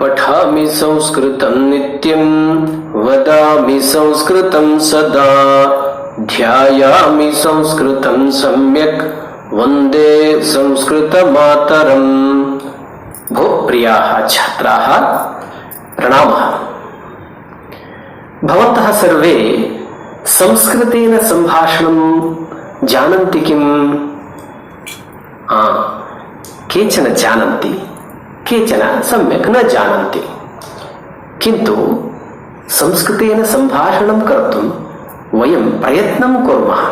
पठामि संस्कृतं नित्यं वदामि संस्कृतं सदा ध्यायामि संस्कृतं सम्यक् वन्दे संस्कृतमातरम्। भो प्रियाः छात्राः प्रणामः। भवन्तः सर्वे संस्कृतेन सम्भाषणं जानन्ति किम्? केचन जानन्ति, केचन सम्यक् न जानन्ति। किन्तु संस्कृतेन सम्भाषणं कर्तुं वयं प्रयत्नं कुर्मः।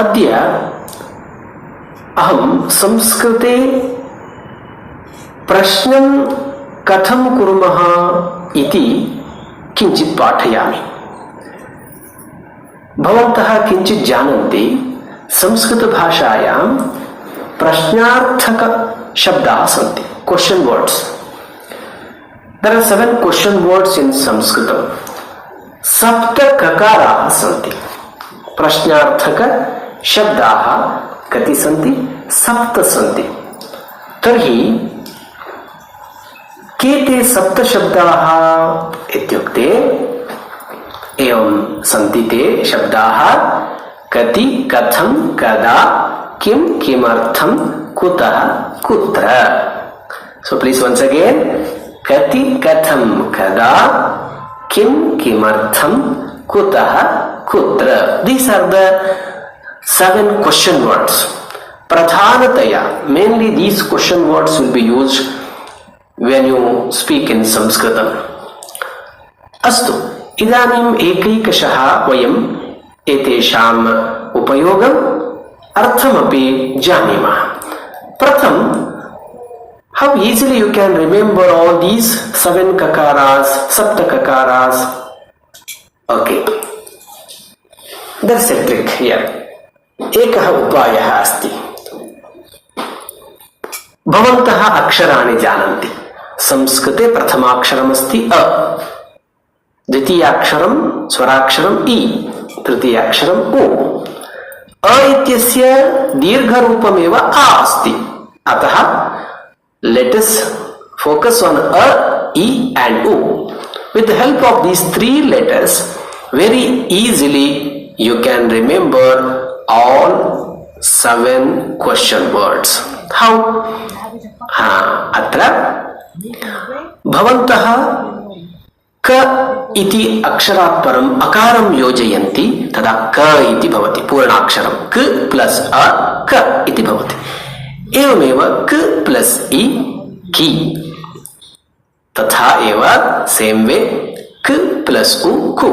अद्य अहं संस्कृते प्रश्नं कथं कुर्मः इति किञ्चित् पाठयामि। भवन्तः किञ्चित् जानन्ति, संस्कृतभाषायां प्रश्नार्थक शब्दाः सन्ति, question words. There are 7 question words in संस्कृतम। सप्त ककाराः सन्ति। प्रश्नार्थक शब्दाः कति सन्ति? 7 सन्ति। तर्हि के ते 7 शब्दाः इत्युक्ते एवं सन्ति ते शब्दाः कति, कथं, कदा, किं, किमर्थं, कुतः, कुत्र। So please once again, kati, katham, kada, kim, kimartham, kutah, kutra. These are the 7 question words. Pradhanataya, mainly these question words will be used when you speak in Sanskritam. Astu, idanim ekैकशः वयं एतेषाम् उपयोगं अर्थमपि जानीमः। प्रथम, how easily you can remember all these 7 kakaras, sapta kakaras? Okay, there's a trick here. एकः उपायः अस्ति। भवन्तः अक्षराणि जानन्ति। संस्कृते प्रथमाक्षरमस्ति अ, द्वितीयाक्षरं स्वराक्षरम् इ, तृतीयाक्षरम् उ। अ इत्यस्य दीर्घरूपमेव आ अस्ति। अतः let us focus on a, e and u. With the help of these 3 letters, very easily you can remember all 7 question words. How? अत्र भवन्तः क इति अक्षरात् परम् अकारं योजयन्ति, तदा क इति भवति। पूर्णाक्षरं क प्लस अ क इति भवति। एवमेव क प्लस इ की, तथा एव सेम वे क प्लस उ कु।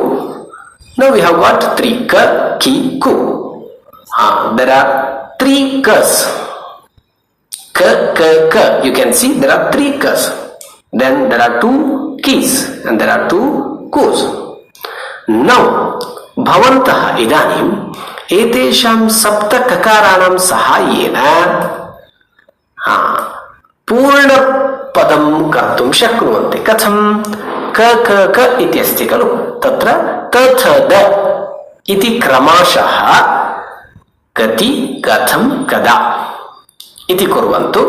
Now we have got 3 k, ki, ku. There are 3 k's. K, k, k. You can see there are 3 k's. Then there are 2 k's and there are 2 ku's. Now भवन्तः इदानीम् एतेषां 7 ककाराणां सहाय्येन पूर्णपदं कर्तुं शक्नुवन्ति। कथं? क क क इति अस्ति खलु, तत्र त थ द इति क्रमशः कति, कथं, कदा इति कुर्वन्तु।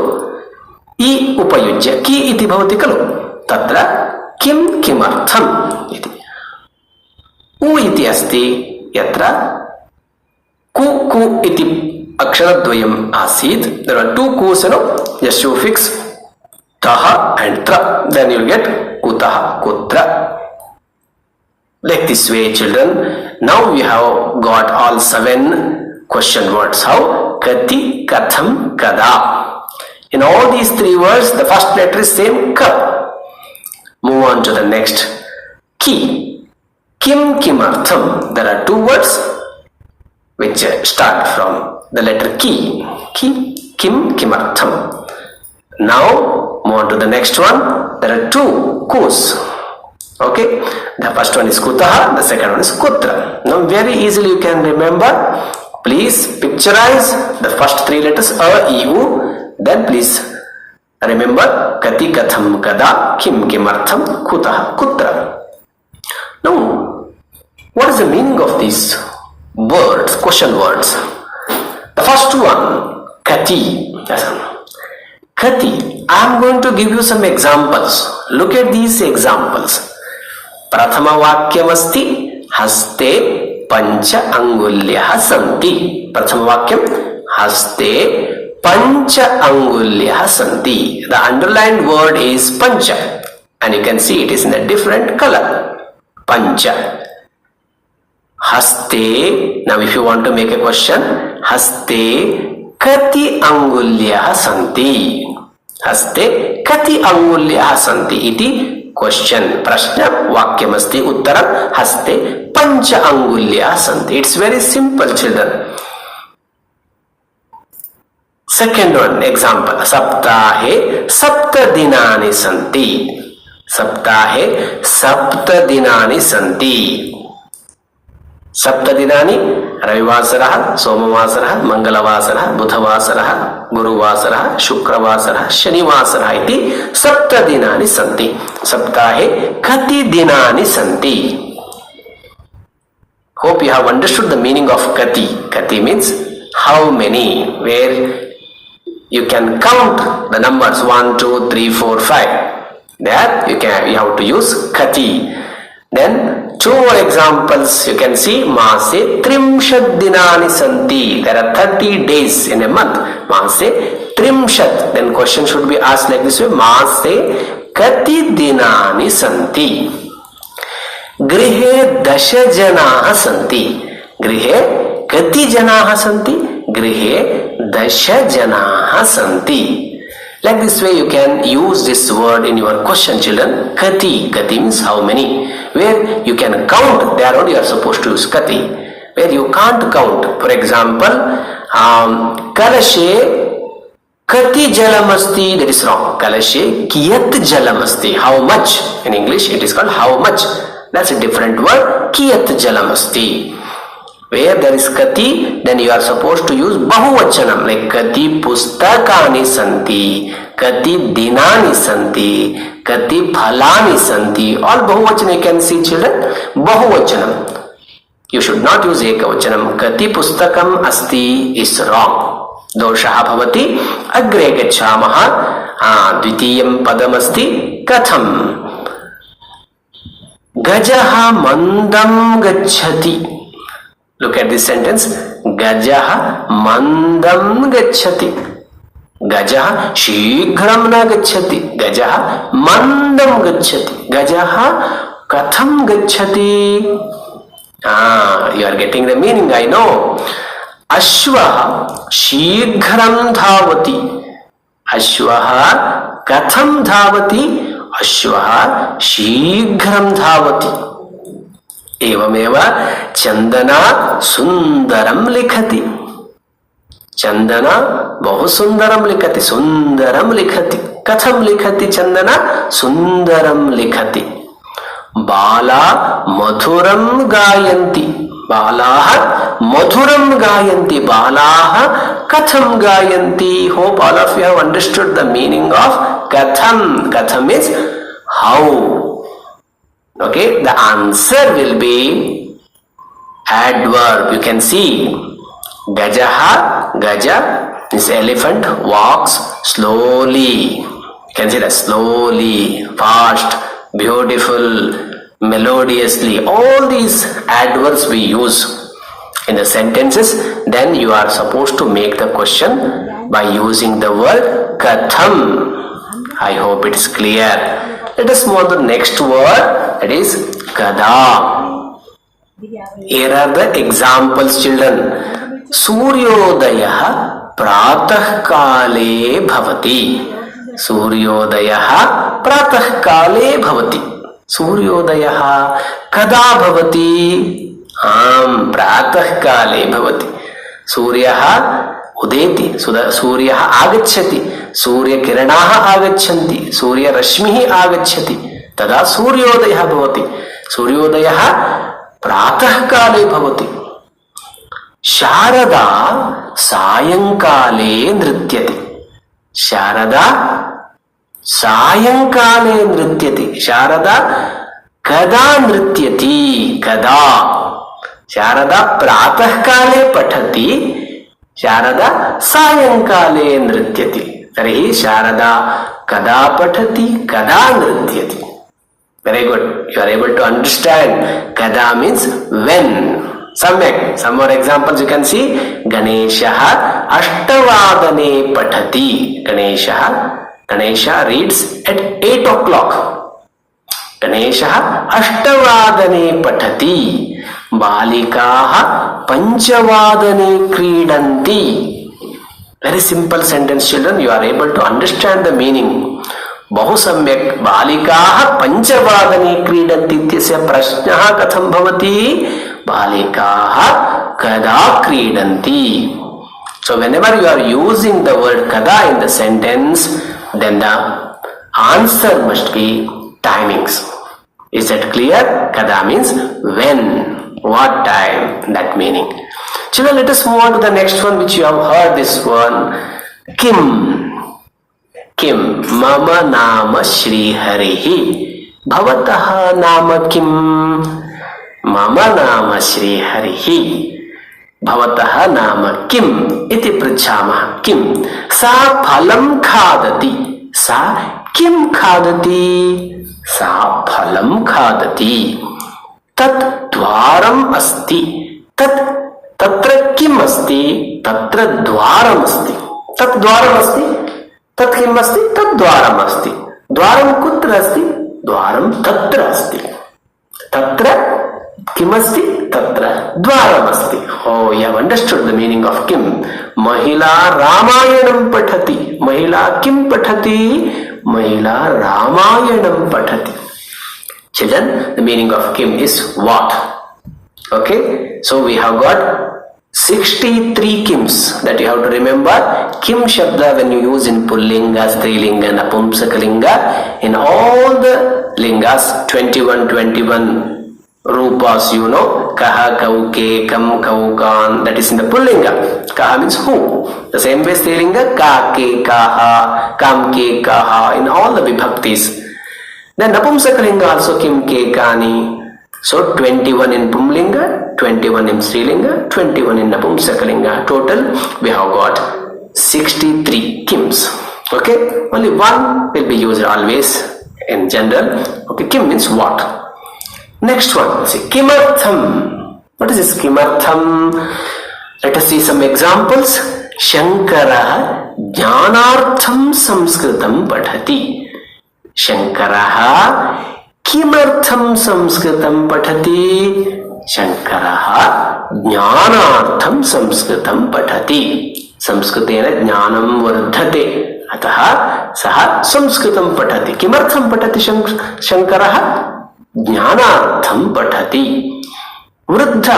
इ उपयुज्य कि इति भवति खलु, तत्र किं, किमर्थम् इति। उ इति अस्ति यत्र कु कु इति अक्षरद्वयम् आसीत्। There are 2 ku's, just you fix taha and tra, then you'll get kutah, kutra. Like this way, children. Now we have got all 7 question words. How? Kati, katham, kada. In all these 3 words, the first letter is same, ka. Move on to the next. Ki, kim, kimartham. There are 2 words which start from the letter ki. Ki, kim, kimartham. Now move on to the next one. There are 2 ku's. Okay, the first one is kutah, the second one is kutra. Now very easily you can remember. Please picturize the first 3 letters a, e, u. Then please remember kati, katham, kada, kim, kimartham, kutah, kutra. Now what is the meaning of these words, question words? The first one, kati. Kati. I am going to give you some examples. Look at these examples. Prathama vakyamasti haste pancha angulyah santi. Prathama vakyam haste pancha angulyah santi. The underlined word is pancha, and you can see it is in a different color. Pancha. Haste. Now if you want to make a question, haste kati angulyah santi. Haste kati angulyah santi iti question. Prashna vakyamasti uttaram haste pancha angulyah santi. It's very simple, children. Second one, example. Saptahe sapta dinani santi. Saptahe sapta dinani santi. सप्तदिनानि रविवासरः, सोमवासरः, मंगलवासरः, बुधवासरः, गुरुवासरः, शुक्रवासरः, शनिवासरः इति सप्तदिनानि सन्ति. सप्ताहे कति दिनानि सन्ति? Hope you have understood the meaning of kati. Kati means how many, where you can count the numbers 1, 2, 3, 4, 5. There you have to use kati. Then two more examples you can see. Mase trimshat dinani santi. There are 30 days in a month. Mase trimshat. Then question should be asked like this way. Mase kati dinani santi. Grihe dasha janaah santi. Grihe kati janaah santi. Grihe dasha janaah santi. Like this way you can use this word in your question, children. Kati. Kati means how many. Where you can count, there only you are supposed to use kati. Where you can't count, for example, kalashe kati jalamasti, that is wrong. Kalashe kiyat jalamasti, how much? In English it is called how much. That's a different word. Kiyat jalamasti. Where there is kati, then you are supposed to use bahuvachanam, like kati pustakani santi, kati dinani santi, kati phalani santi. All bahuvachanam you can see, children. Bahuvachanam. You should not use ekavachanam. Kati pustakam asti is wrong. Doshaha bhavati. Agre gacchamaha. Dvitiyam padamasti. Katham. Gajaha mandam gacchati. Look at this sentence. Gajaha mandam gacchati. Gajaha shighram na gacchati. Gajaha mandam gacchati. Gajaha katham gacchati. You are getting the meaning, I know. Ashvaha shighram dhavati. Ashvaha katham dhavati. Ashvaha shighram dhavati. एवमेव चंदना सुंदरम लिखति. चंदना बहु सुंदरम लिखति. सुंदरम लिखति. कथम लिखति चंदना? सुंदरम लिखति. बाला मधुरम गायन्ति. बालाः मधुरम गायन्ति. बालाः कथम गायन्ति. Hope all of you have understood the meaning of katham. Katham is how. Okay, the answer will be adverb. You can see gajaha, gaja, this elephant walks slowly. You can see that slowly, fast, beautiful, melodiously. All these adverbs we use in the sentences. Then you are supposed to make the question by using the word katham. I hope it is clear. Let us move on to the next word, that is kada. Here are the examples, children. Suryodayah pratah kale bhavati. Suryodayah pratah kale bhavati. Suryodayah kada bhavati? Pratah kale bhavati. Suryah उदेति. सूर्यः आगच्छति. सूर्यकिरणाः आगच्छन्ति. सूर्यरश्मिः आगच्छति. तदा सूर्योदयः भवति. सूर्योदयः प्रातःकाले भवति. शारदा सायंकाले नृत्यति. शारदा सायंकाले नृत्यति. शारदा कदा नृत्यति? कदा? शारदा प्रातःकाले पठति. शारदा सायंकाले नृत्यति. Tarihi Sharada kada patati kada nrityati. Very good. You are able to understand. Kada means when. Samyak. Some more examples you can see. Ganesha ashtavadane patati. Ganesha reads at 8 o'clock. Ganesha ashtavadane patati. Balikaha panchavadane kridanti. Very simple sentence, children. You are able to understand the meaning. बहु सम्यक्. बालिकाः पञ्चवादने क्रीडन्ति इत्यस्य प्रश्नः कथं भवति? बालिकाः कदा क्रीडन्ति? So whenever you are using the word kada in the sentence, then the answer must be timings. Is that clear? Kada means when, what time, that meaning. Children, let us move on to the next one, which you have heard this one. Kim. Kim. Mama nama Shri Harihi. Bhavataha nama kim. Mama nama Shri Harihi. Bhavataha nama kim. Iti pruchhamah. Kim. Sa phalam khadati. Sa kim khadati. Sa phalam khadati. Tat dwaram asti. Tatra kim asti. Tatra dwaram asti. Tat dwaram asti. Tat kim asti. Tat dwaram asti. Dwaram kutra asti. Dwaram tatra asti. Tatra kim asti. Tatra dwaram asti. Oh, you have understood the meaning of kim. Mahila Ramayanam pathati. Mahila kim pathati? Mahila Ramayanam pathati. Children, the meaning of kim is what? Okay, so we have got 63 kims that you have to remember. Kim Shabda, when you use in Pullinga, Strilinga, Napumsakalinga, in all the lingas, 21 rupas, you know, Kaha, Kauke, Kam, Kaukan, that is in the Pullinga. Kaha means who. The same way Strilinga, Kake, Kaha, Kamke, Kaha, in all the vibhaktis. Then Napumsakalinga also Kim, Ke, Kani. So 21 in Pumlinga, 21 in Strilinga, 21 in Napumsakalinga. Total we have got 63 kims. Okay, only one will be used always in general. Okay, kim means what. Next one, see kimartham. What is this kimartham? Let us see some examples. Shankara jnanartham samskritam padhati. Shankara किमर्थम संस्कृतं पठति? शंकरः ज्ञानार्थं संस्कृतं पठति. संस्कृतेन ज्ञानं वर्धते, अतः सः संस्कृतं पठति. किमर्थं पठति शंकरः? ज्ञानार्थं पठति. वृद्ध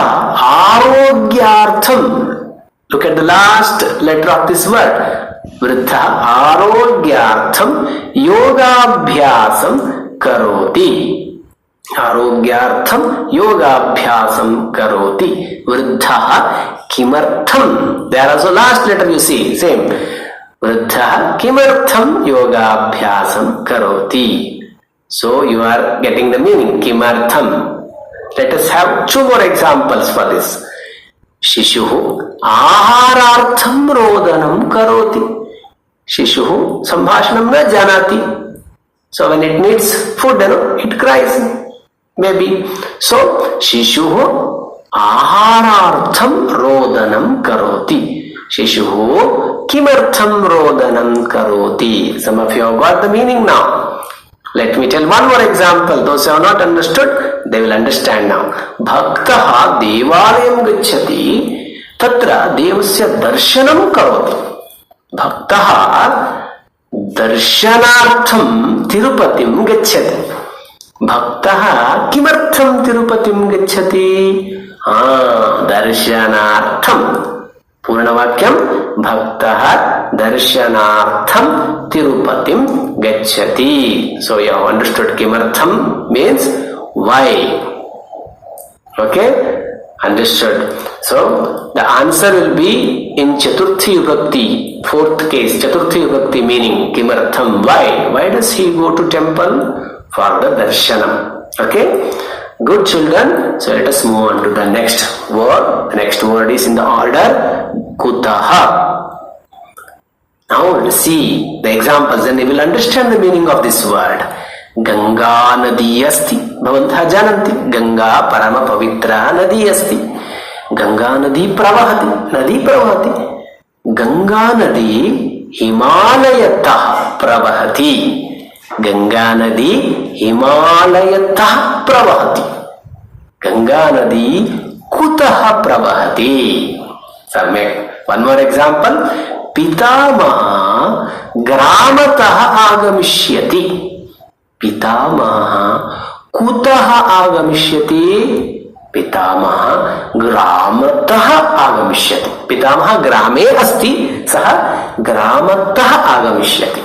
आरोग्यार्थं. Look at the last letter of this word. वृद्ध आरोग्यार्थं योगाभ्यासं करोति. आरोग्यार्थम योगाभ्यासम करोति. वृद्धः किमर्थम. There also last letter you see same. वृद्धः किमर्थम योगाभ्यासम करोति. So you are getting the meaning किमर्थम. Let us have two more examples for this. शिशुः आहारार्थम रोदनम करोति. शिशुः संभाषणं न जानाति. So when it needs food, it cries, maybe. So Shishuhu aharartham rodanam karoti. Shishuhu kimartham rodanam karoti. Some of you have got the meaning now. Let me tell one more example. Those who have not understood, they will understand now. Bhaktaha devalayam gacchati. Tatra devasya darshanam karoti. Bhaktaha दर्शनार्थम तिरुपतिम गच्छति. भक्तः किमर्थम तिरुपतिम गच्छति? दर्शनार्थम. पूर्णवाक्यम भक्तः दर्शनार्थम तिरुपतिम गच्छति. So you have understood किमर्थम means why. Okay, understood. So the answer will be in Chaturthi Vibhakti, fourth case. Chaturthi Vibhakti meaning kimartham. Why does he go to temple? For the darshanam. Okay, good children. So let us move on to the next word. The next word is in the order kutaha. Now see the examples, then you will understand the meaning of this word. Ganga nadi asti. Bhavantah jananti. Ganga parama pavitra nadi asti. Ganga nadi pravahati. Nadi pravahati. Ganga nadi Himalayatah pravahati. Ganga nadi Himalayatah pravahati. Ganga nadi kutah pravahati. Samyak. One more example. Pitamaha gramatah agamishyati. Pitamaha kutah agamishyati. Pitamaha gramatah agamishyati. Pitamaha grame asti, saha gramatah agamishyati.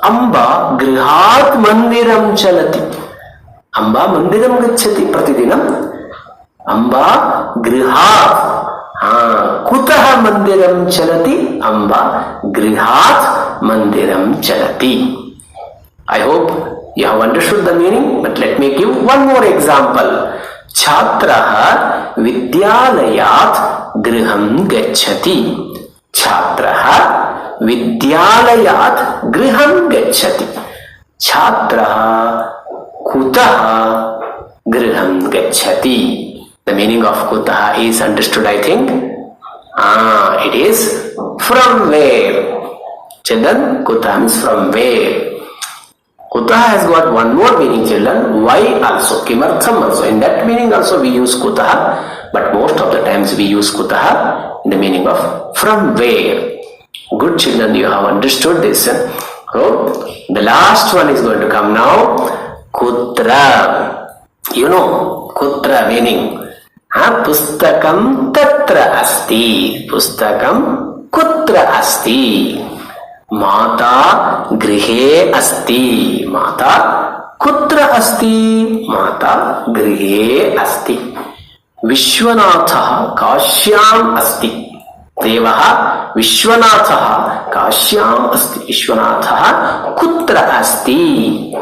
Amba grihat mandiram chalati. Amba mandiram gacchati pratidinam. Amba grihat kutah mandiram chalati. Amba grihat mandiram chalati. I hope you have understood the meaning, but let me give one more example. Chhatraha vidyalayat griham gacchati. Chhatraha vidyalayat griham gacchati. Chhatraha kutah griham gacchati. The meaning of kutah is understood, I think. It is from where. Children, kutah means from where. Kutah has got one more meaning, children. Why also? Kimartham also. In that meaning also we use kutah, but most of the times we use kutah in the meaning of from where. Good children, you have understood this. So, the last one is going to come now. Kutra. You know, kutra meaning. Pustakam tatra asti. Pustakam kutra asti. Mata grihe asti. Mata kutra asti. Mata grihe asti. Vishwanatha kashyam asti. Devaha Vishwanatha kashyam asti. Vishwanatha kutra asti.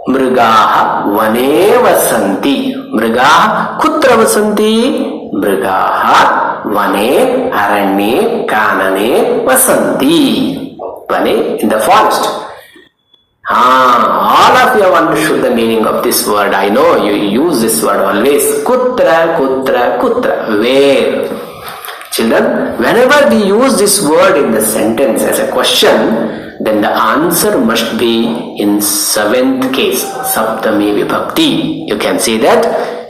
Mrigaha vane vasanti. Mrigaha kutra vasanti. Mrigaha vane aranye kanane vasanti. Vane, in the forest. All of you have understood the meaning of this word. I know you use this word always. Kutra, kutra, kutra. Where? Children, whenever we use this word in the sentence as a question, then the answer must be in seventh case, Saptami Vibhakti. You can see that.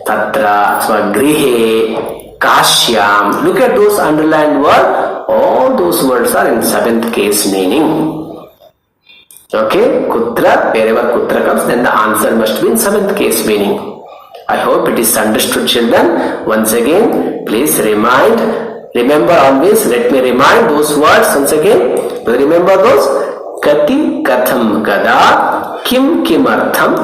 Tatra, Swagrihe, Kashyam. Look at those underlined words. All those words are in seventh case meaning. Okay, Kutra, wherever Kutra comes, then the answer must be in seventh case meaning. I hope it is understood, children. Once again, please remember always, let me remind those words once again. Remember those? Kati, Katham, Kada, Kim, Kimartham,